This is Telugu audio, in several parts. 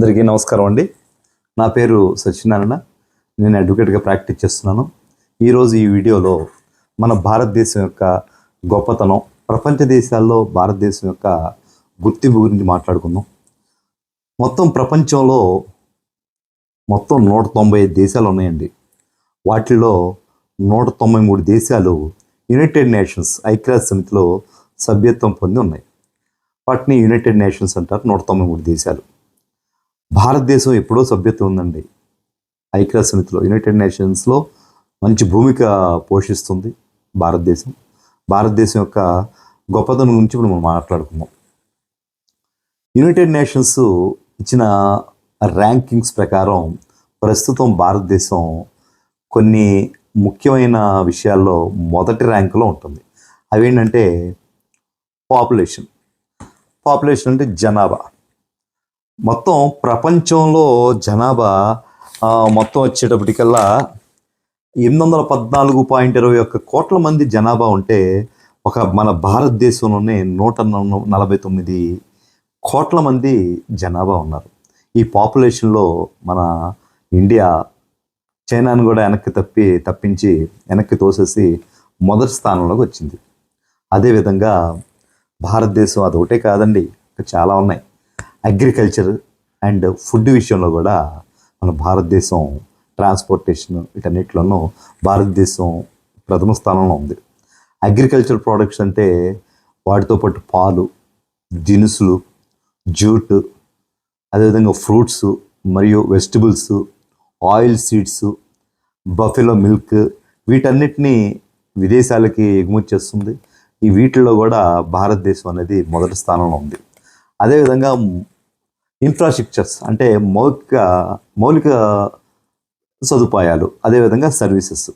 అందరికీ నమస్కారం అండి. నా పేరు సత్యనారాయణ. నేను అడ్వకేట్గా ప్రాక్టీస్ చేస్తున్నాను. ఈరోజు ఈ వీడియోలో మన భారతదేశం యొక్క గొప్పతనం, ప్రపంచ దేశాల్లో భారతదేశం యొక్క గుర్తింపు గురించి మాట్లాడుకుందాం. మొత్తం ప్రపంచంలో 195 దేశాలు ఉన్నాయండి. వాటిల్లో 193 దేశాలు యునైటెడ్ నేషన్స్ ఐక్యరాజ్య సమితిలో సభ్యత్వం పొంది ఉన్నాయి. వాటిని యునైటెడ్ నేషన్స్ అంటారు. 193 దేశాలు. భారతదేశం ఎప్పుడో సభ్యత్వం ఉందండి ఐక్యరాజ్య సమితిలో. యునైటెడ్ నేషన్స్లో మంచి భూమిక పోషిస్తుంది భారతదేశం. భారతదేశం యొక్క గొప్పతనం గురించి ఇప్పుడు మనం మాట్లాడుకుందాం. యునైటెడ్ నేషన్స్ ఇచ్చిన ర్యాంకింగ్స్ ప్రకారం ప్రస్తుతం భారతదేశం కొన్ని ముఖ్యమైన విషయాల్లో మొదటి ర్యాంకులో ఉంటుంది. అవేంటంటే పాపులేషన్ అంటే జనాభా. మొత్తం ప్రపంచంలో జనాభా మొత్తం వచ్చేటప్పటికల్లా 814.21 కోట్ల మంది జనాభా ఉంటే మన భారతదేశంలోనే 149 కోట్ల మంది జనాభా ఉన్నారు. ఈ పాపులేషన్లో మన ఇండియా చైనాను కూడా తప్పించి వెనక్కి తోసేసి మొదటి స్థానంలోకి వచ్చింది. అదేవిధంగా భారతదేశం అదొకటే కాదండి, చాలా ఉన్నాయి. అగ్రికల్చర్ అండ్ ఫుడ్ విషయంలో కూడా మన భారతదేశం, ట్రాన్స్పోర్టేషన్, వీటన్నిటిలోనూ భారతదేశం ప్రథమ స్థానంలో ఉంది. అగ్రికల్చర్ ప్రోడక్ట్స్ అంటే వాటితో పాటు పాలు, దినుసులు, జూట్, అదేవిధంగా ఫ్రూట్స్ మరియు vegetables, oil seeds, buffalo milk, వీటన్నిటినీ విదేశాలకి ఎగుమతి చేస్తుంది. ఈ వీటిల్లో కూడా భారతదేశం అనేది మొదటి స్థానంలో ఉంది. అదేవిధంగా ఇన్ఫ్రాస్ట్రక్చర్స్ అంటే మౌలిక సదుపాయాలు, అదేవిధంగా సర్వీసెస్.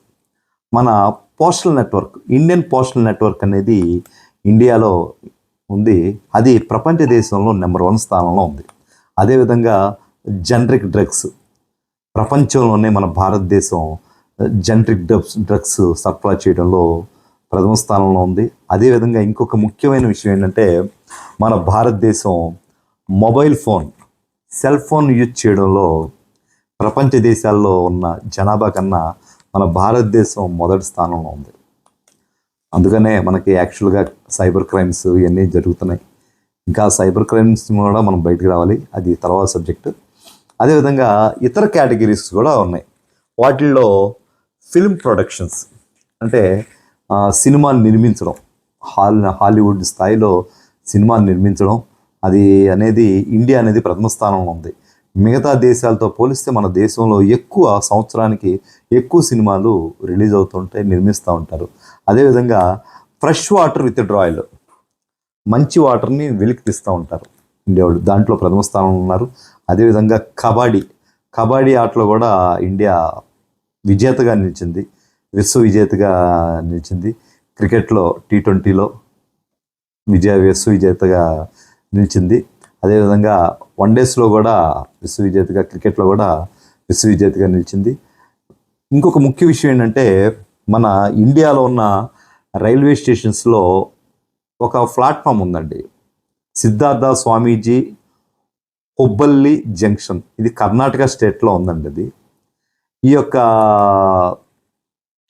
మన postal network, Indian postal network అనేది ఇండియాలో ఉంది. అది ప్రపంచ దేశంలో నెంబర్ 1 స్థానంలో ఉంది. అదేవిధంగా జనరిక్ డ్రగ్స్, ప్రపంచంలోనే మన భారతదేశం జనరిక్ డ్రగ్స్ సరఫరా చేయడంలో ప్రథమ స్థానంలో ఉంది. అదేవిధంగా ఇంకొక ముఖ్యమైన విషయం ఏంటంటే మన భారతదేశం mobile phone, cell phone use చేయడంలో ప్రపంచ దేశాల్లో ఉన్న జనాభా కన్నా మన భారతదేశం మొదటి స్థానంలో ఉంది. అందుకనే మనకి యాక్చువల్గా సైబర్ క్రైమ్స్ ఇవన్నీ జరుగుతున్నాయి. ఇంకా సైబర్ క్రైమ్స్ కూడా మనం బయటకు రావాలి, అది తర్వాత సబ్జెక్టు. అదేవిధంగా ఇతర కేటగిరీస్ కూడా ఉన్నాయి. వాటిల్లో ఫిల్మ్ ప్రొడక్షన్స్ అంటే సినిమాలు నిర్మించడం, హాలీవుడ్ స్థాయిలో సినిమాలు నిర్మించడం, అది అనేది ఇండియా అనేది ప్రథమ స్థానంలో ఉంది. మిగతా దేశాలతో పోలిస్తే మన దేశంలో సంవత్సరానికి ఎక్కువ సినిమాలు రిలీజ్ అవుతుంటాయి, నిర్మిస్తూ ఉంటారు. అదేవిధంగా ఫ్రెష్ వాటర్ విత్డ్రాయల్, మంచి వాటర్ని వెలికి తీస్తూ ఉంటారు ఇండియా వాళ్ళు, దాంట్లో ప్రథమ స్థానంలో ఉన్నారు. అదేవిధంగా కబడ్డీ ఆటలో కూడా ఇండియా విజేతగా నిలిచింది, విశ్వ విజేతగా నిలిచింది. క్రికెట్లో T20లో విశ్వ విజేతగా నిలిచింది. అదేవిధంగా వన్డేస్లో కూడా విశ్వ విజేతగా, క్రికెట్లో కూడా విశ్వ విజేతగా నిలిచింది. ఇంకొక ముఖ్య విషయం ఏంటంటే మన ఇండియాలో ఉన్న రైల్వే స్టేషన్స్లో ఒక ప్లాట్ఫామ్ ఉందండి, సిద్ధార్థ స్వామీజీ హుబ్బల్లి జంక్షన్. ఇది కర్ణాటక స్టేట్లో ఉందండి. అది ఈ యొక్క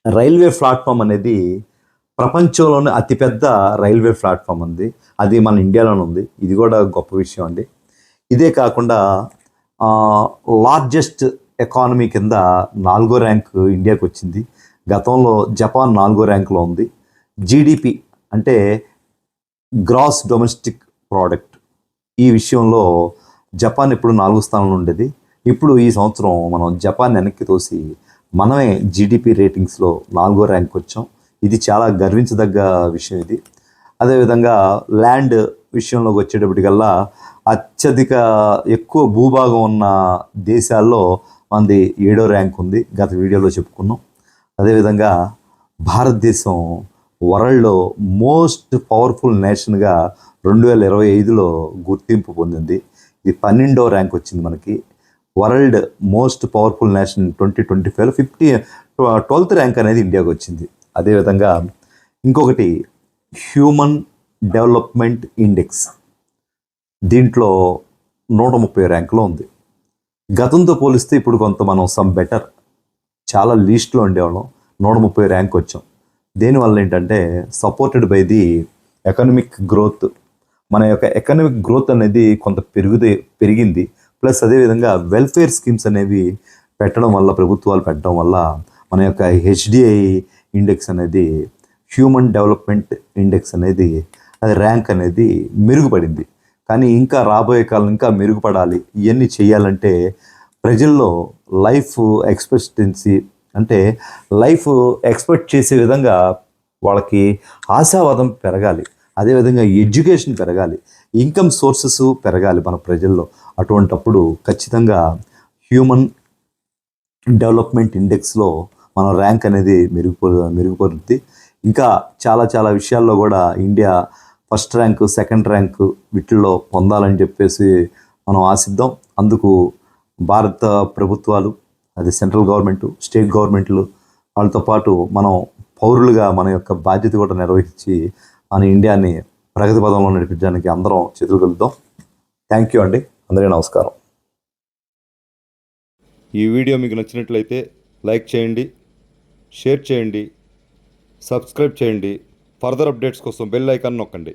రైల్వే ప్లాట్ఫామ్ అనేది ప్రపంచంలోనే అతిపెద్ద రైల్వే ప్లాట్ఫామ్ ఉంది. అది మన ఇండియాలోనే ఉంది. ఇది కూడా గొప్ప విషయం అండి. ఇదే కాకుండా లార్జెస్ట్ ఎకానమీ కింద 4వ ర్యాంకు ఇండియాకి వచ్చింది. గతంలో జపాన్ 4వ ర్యాంకులో ఉంది. జీడిపి అంటే గ్రాస్ డొమెస్టిక్ ప్రోడక్ట్, ఈ విషయంలో జపాన్ ఇప్పుడు 4వ స్థానంలో ఉండేది. ఇప్పుడు ఈ సంవత్సరం మనం జపాన్ వెనక్కి తోసి మనమే జీడిపి రేటింగ్స్లో 4వ ర్యాంక్ వచ్చాం. ఇది చాలా గర్వించదగ్గ విషయం ఇది. అదేవిధంగా ల్యాండ్ విషయంలోకి వచ్చేటప్పటికల్లా ఎక్కువ భూభాగం ఉన్న దేశాల్లో మనది 7వ ర్యాంక్ ఉంది, గత వీడియోలో చెప్పుకున్నాం. అదేవిధంగా భారతదేశం వరల్డ్లో మోస్ట్ పవర్ఫుల్ నేషన్గా 2025లో గుర్తింపు పొందింది. ఇది 12వ ర్యాంక్ వచ్చింది మనకి. వరల్డ్ మోస్ట్ పవర్ఫుల్ నేషన్ 2025లో 12th ర్యాంక్ అనేది ఇండియాకి వచ్చింది. అదేవిధంగా ఇంకొకటి హ్యూమన్ డెవలప్మెంట్ ఇండెక్స్, దీంట్లో 130 ర్యాంకులో ఉంది. గతంతో పోలిస్తే ఇప్పుడు కొంత మనం సమ్ బెటర్, చాలా లీస్ట్లో ఉండేవాళ్ళం, 130 ర్యాంక్ వచ్చాం. దేనివల్ల ఏంటంటే supported by the economic growth. మన యొక్క ఎకనమిక్ గ్రోత్ అనేది కొంత పెరిగింది. ప్లస్ అదేవిధంగా వెల్ఫేర్ స్కీమ్స్ అనేవి పెట్టడం వల్ల, ప్రభుత్వాలు పెట్టడం వల్ల మన యొక్క హెచ్డిఐ ఇండెక్స్ అనేది, హ్యూమన్ డెవలప్మెంట్ ఇండెక్స్ అనేది, అది ర్యాంక్ అనేది మెరుగుపడింది. కానీ ఇంకా రాబోయే కాలం ఇంకా మెరుగుపడాలి. ఇవన్నీ చేయాలంటే ప్రజల్లో లైఫ్ ఎక్స్పెక్టెన్సీ, అంటే లైఫ్ ఎక్స్పెక్ట్ చేసే విధంగా వాళ్ళకి ఆశావాదం పెరగాలి. అదేవిధంగా ఎడ్యుకేషన్ పెరగాలి, ఇన్కమ్ సోర్సెస్ పెరగాలి మన ప్రజల్లో. అటువంటప్పుడు ఖచ్చితంగా హ్యూమన్ డెవలప్మెంట్ ఇండెక్స్లో మన ర్యాంక్ అనేది మెరుగుపడుద్ది. ఇంకా చాలా చాలా విషయాల్లో కూడా India first rank, second rank వీటిల్లో పొందాలని చెప్పేసి మనం ఆశిద్దాం. అందుకు భారత ప్రభుత్వాలు, అది సెంట్రల్ గవర్నమెంట్, స్టేట్ గవర్నమెంట్లు, వాళ్ళతో పాటు మనం పౌరులుగా మన యొక్క బాధ్యత కూడా నిర్వహించి మన ఇండియాని ప్రగతి పదంలో నడిపించడానికి అందరం చేతులు కలుద్దాం. థ్యాంక్ యూ అండి, అందరికీ నమస్కారం. ఈ వీడియో మీకు నచ్చినట్లయితే లైక్ చేయండి, షేర్ చేయండి, సబ్స్క్రైబ్ చేయండి. ఫర్దర్ అప్డేట్స్ కోసం బెల్ ఐకాన్ నొక్కండి.